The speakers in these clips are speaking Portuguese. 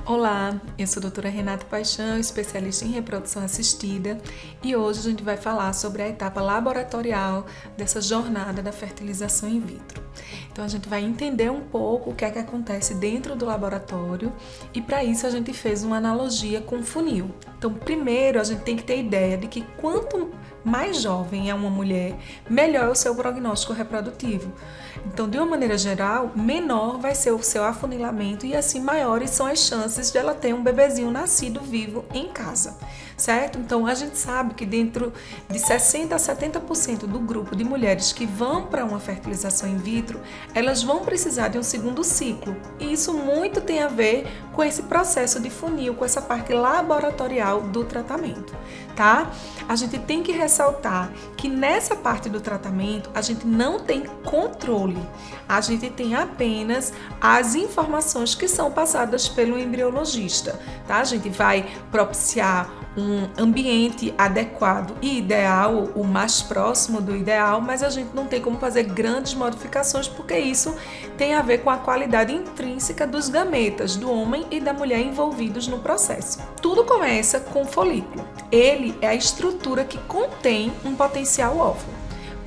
Olá, eu sou a doutora Renata Paixão, especialista em reprodução assistida, e hoje a gente vai falar sobre a etapa laboratorial dessa jornada da fertilização in vitro. Então a gente vai entender um pouco o que é que acontece dentro do laboratório e para isso a gente fez uma analogia com o funil. Então primeiro a gente tem que ter ideia de que quanto mais jovem é uma mulher, melhor é o seu prognóstico reprodutivo. Então, de uma maneira geral, menor vai ser o seu afunilamento e assim maiores são as chances de ela ter um bebezinho nascido vivo em casa, certo? Então, a gente sabe que dentro de 60% a 70% do grupo de mulheres que vão para uma fertilização in vitro, elas vão precisar de um segundo ciclo. E isso muito tem a ver com esse processo de funil, com essa parte laboratorial do tratamento, tá? A gente tem que ressaltar que nessa parte do tratamento a gente não tem controle, a gente tem apenas as informações que são passadas pelo embriologista, tá? A gente vai propiciar um ambiente adequado e ideal, o mais próximo do ideal, mas a gente não tem como fazer grandes modificações porque isso tem a ver com a qualidade intrínseca dos gametas, do homem e da mulher envolvidos no processo. Tudo começa com o folículo. Ele é a estrutura que contém um potencial óvulo.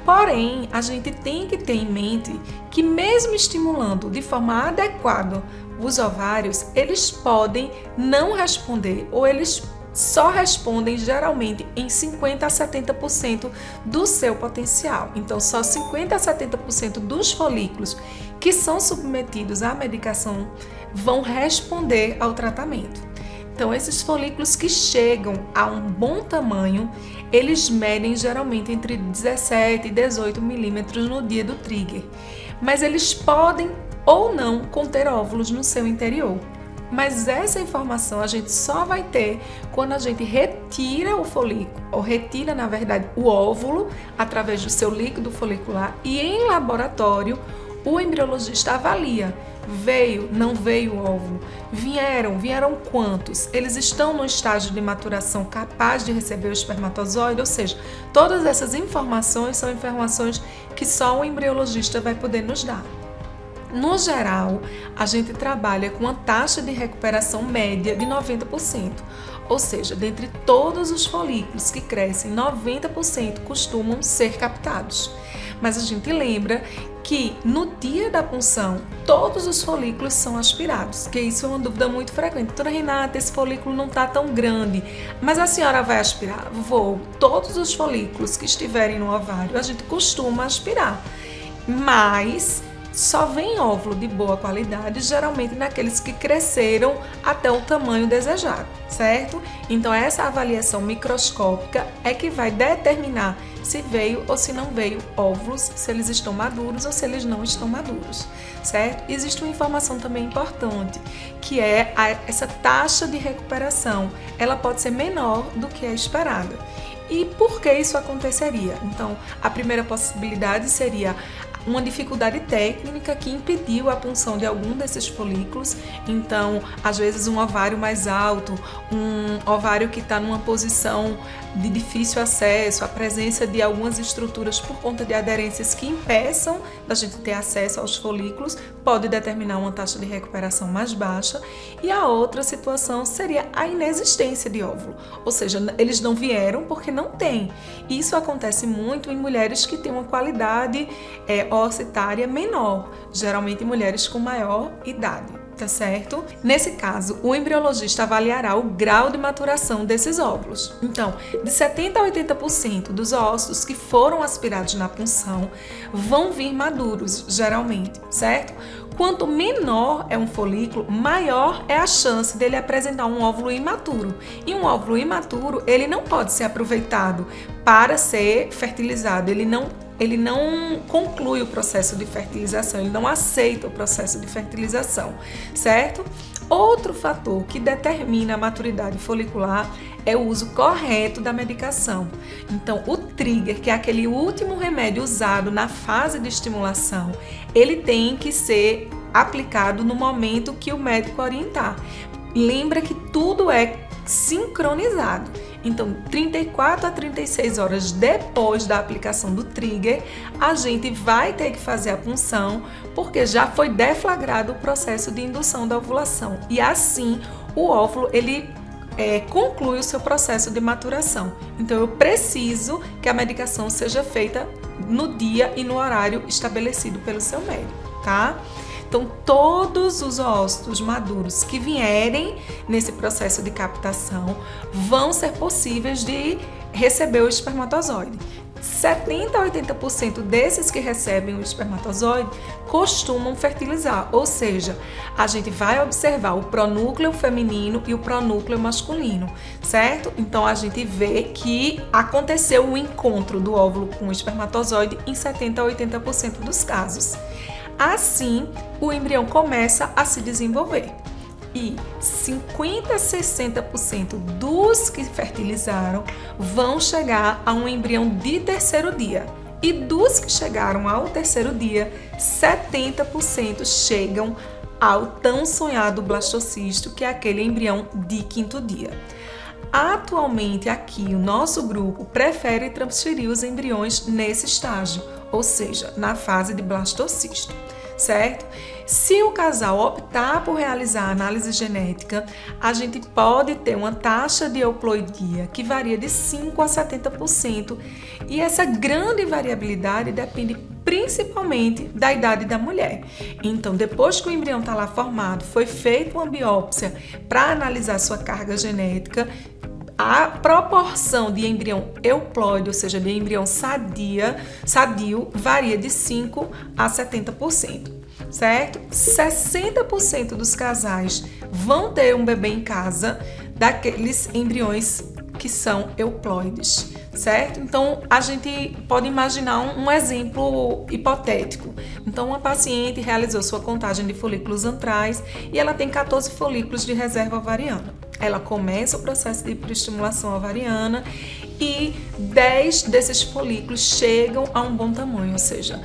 Porém, a gente tem que ter em mente que mesmo estimulando de forma adequada os ovários, eles podem não responder ou eles só respondem geralmente em 50% a 70% do seu potencial. Então, só 50% a 70% dos folículos que são submetidos à medicação vão responder ao tratamento. Então, esses folículos que chegam a um bom tamanho, eles medem geralmente entre 17 e 18 milímetros no dia do trigger. Mas eles podem ou não conter óvulos no seu interior. Mas essa informação a gente só vai ter quando a gente retira o folículo, ou retira, na verdade, o óvulo através do seu líquido folicular e em laboratório o embriologista avalia. Veio, não veio o óvulo? Vieram quantos? Eles estão no estágio de maturação capaz de receber o espermatozoide? Ou seja, todas essas informações são informações que só o embriologista vai poder nos dar. No geral, a gente trabalha com uma taxa de recuperação média de 90%, ou seja, dentre todos os folículos que crescem, 90% costumam ser captados. Mas a gente lembra que no dia da punção, todos os folículos são aspirados, que isso é uma dúvida muito frequente. Doutora Renata, esse folículo não está tão grande, mas a senhora vai aspirar? Vou. Todos os folículos que estiverem no ovário, a gente costuma aspirar, mas só vem óvulo de boa qualidade, geralmente naqueles que cresceram até o tamanho desejado, certo? Então essa avaliação microscópica é que vai determinar se veio ou se não veio óvulos, se eles estão maduros ou se eles não estão maduros, certo? Existe uma informação também importante, que é essa taxa de recuperação, ela pode ser menor do que a esperada. E por que isso aconteceria? Então, a primeira possibilidade seria uma dificuldade técnica que impediu a punção de algum desses folículos. Então, às vezes um ovário mais alto, um ovário que está numa posição de difícil acesso, a presença de algumas estruturas por conta de aderências que impeçam da gente ter acesso aos folículos, pode determinar uma taxa de recuperação mais baixa. E a outra situação seria a inexistência de óvulo, ou seja, eles não vieram porque não tem. Isso acontece muito em mulheres que têm uma qualidade ocitária menor, geralmente mulheres com maior idade, tá certo? Nesse caso, o embriologista avaliará o grau de maturação desses óvulos. Então, de 70% a 80% dos óvulos que foram aspirados na punção vão vir maduros, geralmente, certo? Quanto menor é um folículo, maior é a chance dele apresentar um óvulo imaturo. E um óvulo imaturo, ele não pode ser aproveitado para ser fertilizado, ele não conclui o processo de fertilização, ele não aceita o processo de fertilização, certo? Outro fator que determina a maturidade folicular é o uso correto da medicação. Então, o trigger, que é aquele último remédio usado na fase de estimulação, ele tem que ser aplicado no momento que o médico orientar. Lembra que tudo é sincronizado. Então, 34 a 36 horas depois da aplicação do trigger, a gente vai ter que fazer a punção, porque já foi deflagrado o processo de indução da ovulação. E assim, o óvulo ele conclui o seu processo de maturação. Então eu preciso que a medicação seja feita no dia e no horário estabelecido pelo seu médico, tá? Então todos os óvulos maduros que vierem nesse processo de captação vão ser possíveis de receber o espermatozoide. 70 a 80% desses que recebem o espermatozoide costumam fertilizar, ou seja, a gente vai observar o pronúcleo feminino e o pronúcleo masculino, certo? Então a gente vê que aconteceu o encontro do óvulo com o espermatozoide em 70 a 80% dos casos. Assim, o embrião começa a se desenvolver. E 50 a 60% dos que fertilizaram vão chegar a um embrião de terceiro dia. E dos que chegaram ao terceiro dia, 70% chegam ao tão sonhado blastocisto, que é aquele embrião de quinto dia. Atualmente, aqui, o nosso grupo prefere transferir os embriões nesse estágio, ou seja, na fase de blastocisto, certo? Se o casal optar por realizar a análise genética, a gente pode ter uma taxa de euploidia que varia de 5 a 70%, e essa grande variabilidade depende principalmente da idade da mulher. Então, depois que o embrião está lá formado, foi feita uma biópsia para analisar sua carga genética, a proporção de embrião euploide, ou seja, de embrião sadio, varia de 5 a 70%. Certo? 60% dos casais vão ter um bebê em casa daqueles embriões que são euploides, certo? Então, a gente pode imaginar um exemplo hipotético. Então, uma paciente realizou sua contagem de folículos antrais e ela tem 14 folículos de reserva ovariana. Ela começa o processo de hiperestimulação ovariana e 10 desses folículos chegam a um bom tamanho, ou seja,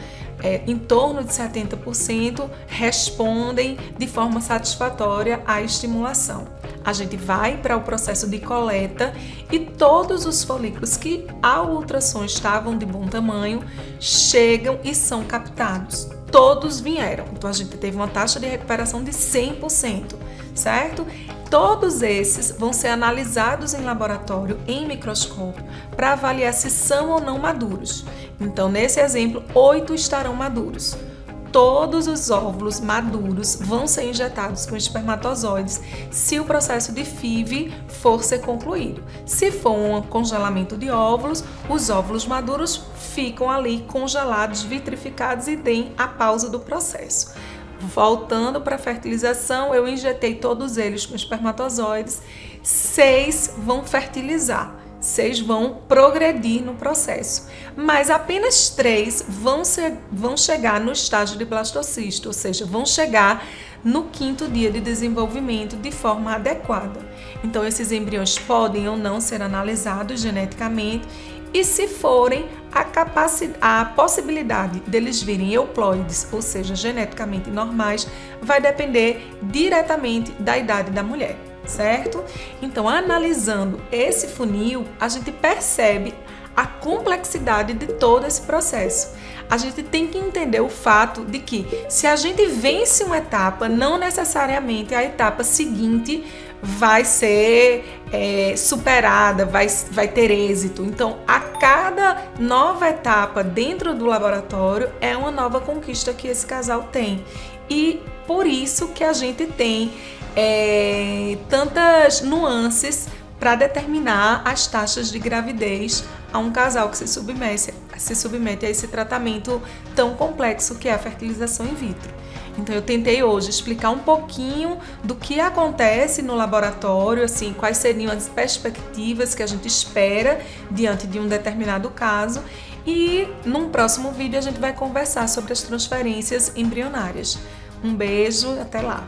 em torno de 70% respondem de forma satisfatória à estimulação. A gente vai para o processo de coleta e todos os folículos que ao ultrassom estavam de bom tamanho chegam e são captados. Todos vieram, então a gente teve uma taxa de recuperação de 100%, certo? Todos esses vão ser analisados em laboratório, em microscópio, para avaliar se são ou não maduros. Então, nesse exemplo, 8 estarão maduros. Todos os óvulos maduros vão ser injetados com espermatozoides se o processo de FIV for ser concluído. Se for um congelamento de óvulos, os óvulos maduros ficam ali congelados, vitrificados e tem a pausa do processo. Voltando para a fertilização, eu injetei todos eles com espermatozoides, 6 vão fertilizar. 6 vão progredir no processo, mas apenas 3 vão chegar no estágio de blastocisto, ou seja, vão chegar no 5º dia de desenvolvimento de forma adequada. Então, esses embriões podem ou não ser analisados geneticamente e, se forem, a possibilidade deles virem euploides, ou seja, geneticamente normais, vai depender diretamente da idade da mulher. Certo? Então, analisando esse funil, a gente percebe a complexidade de todo esse processo. A gente tem que entender o fato de que, se a gente vence uma etapa, não necessariamente a etapa seguinte vai ser superada, vai ter êxito. Então, a cada nova etapa dentro do laboratório é uma nova conquista que esse casal tem. E por isso que a gente tem tantas nuances para determinar as taxas de gravidez a um casal que se submete a esse tratamento tão complexo que é a fertilização in vitro. Então, eu tentei hoje explicar um pouquinho do que acontece no laboratório, assim, quais seriam as perspectivas que a gente espera diante de um determinado caso, e num próximo vídeo a gente vai conversar sobre as transferências embrionárias. Um beijo, até lá!